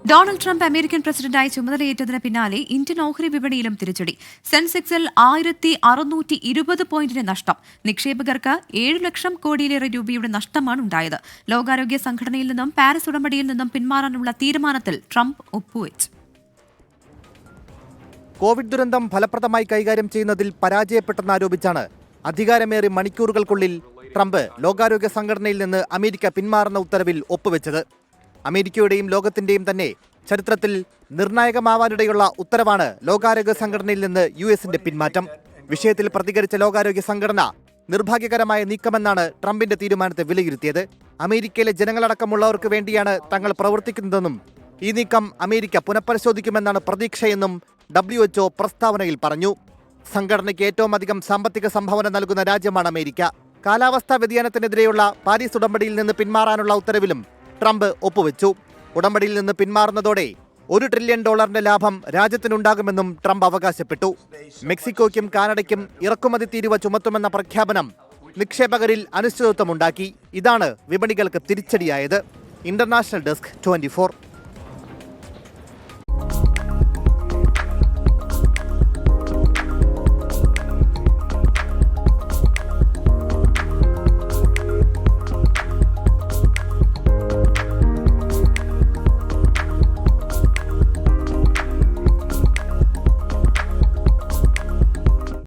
Donald Trump American പ്രസിഡന്റായി ചുമതലയേറ്റതിന് പിന്നാലെ Indian ഓഹരി വിപണിയിലും തിരിച്ചടി. സെൻസെക്സിൽ 1620 പോയിന്റിന് നഷ്ടം. നിക്ഷേപകർക്ക് 7 ലക്ഷം കോടിയിലേറെ രൂപയുടെ നഷ്ടമാണ് ഉണ്ടായത്. ലോകാരോഗ്യ സംഘടനയിൽ നിന്നും പാരീസ് ഉടമ്പടിയിൽ നിന്നും പിന്മാറാനുള്ള തീരുമാനത്തിൽ ട്രംപ് ഒപ്പുവെച്ചു. കോവിഡ് ദുരന്തം ഫലപ്രദമായി കൈകാര്യം ചെയ്യുന്നതിൽ പരാജയപ്പെട്ടെന്നാരോപിച്ചാണ് അധികാരമേറി മണിക്കൂറുകൾക്കുള്ളിൽ ട്രംപ് ലോകാരോഗ്യ സംഘടനയിൽ നിന്ന് അമേരിക്ക പിന്മാറുന്ന ഉത്തരവിൽ ഒപ്പുവെച്ചത്. അമേരിക്കയുടെയും ലോകത്തിന്റെയും തന്നെ ചരിത്രത്തിൽ നിർണായകമാവാനിടയുള്ള ഉത്തരവാണ് ലോകാരോഗ്യ സംഘടനയിൽ നിന്ന് യുഎസിന്റെ പിന്മാറ്റം. വിഷയത്തിൽ പ്രതികരിച്ച ലോകാരോഗ്യ സംഘടന നിർഭാഗ്യകരമായ നീക്കമെന്നാണ് ട്രംപിന്റെ തീരുമാനത്തെ വിലയിരുത്തിയത്. അമേരിക്കയിലെ ജനങ്ങളടക്കമുള്ളവർക്ക് വേണ്ടിയാണ് തങ്ങൾ പ്രവർത്തിക്കുന്നതെന്നും ഈ നീക്കം അമേരിക്ക പുനഃപരിശോധിക്കുമെന്നാണ് പ്രതീക്ഷയെന്നും WHO പ്രസ്താവനയിൽ പറഞ്ഞു. സംഘടനയ്ക്ക് ഏറ്റവും അധികം സാമ്പത്തിക സംഭാവന നൽകുന്ന രാജ്യമാണ് അമേരിക്ക. കാലാവസ്ഥാ വ്യതിയാനത്തിനെതിരെയുള്ള പാരീസ് ഉടമ്പടിയിൽ നിന്ന് പിന്മാറാനുള്ള ഉത്തരവിലും ട്രംപ് ഒപ്പുവെച്ചു. ഉടമ്പടിയിൽ നിന്ന് പിന്മാറുന്നതോടെ $1 ട്രില്യൺ ലാഭം രാജ്യത്തിനുണ്ടാകുമെന്നും ട്രംപ് അവകാശപ്പെട്ടു. മെക്സിക്കോയ്ക്കും കാനഡയ്ക്കും ഇറക്കുമതി തീരുവ ചുമത്തുമെന്ന പ്രഖ്യാപനം നിക്ഷേപകരിൽ അനിശ്ചിതത്വമുണ്ടാക്കി. ഇതാണ് വിപണികൾക്ക് തിരിച്ചടിയായത്. International desk 24.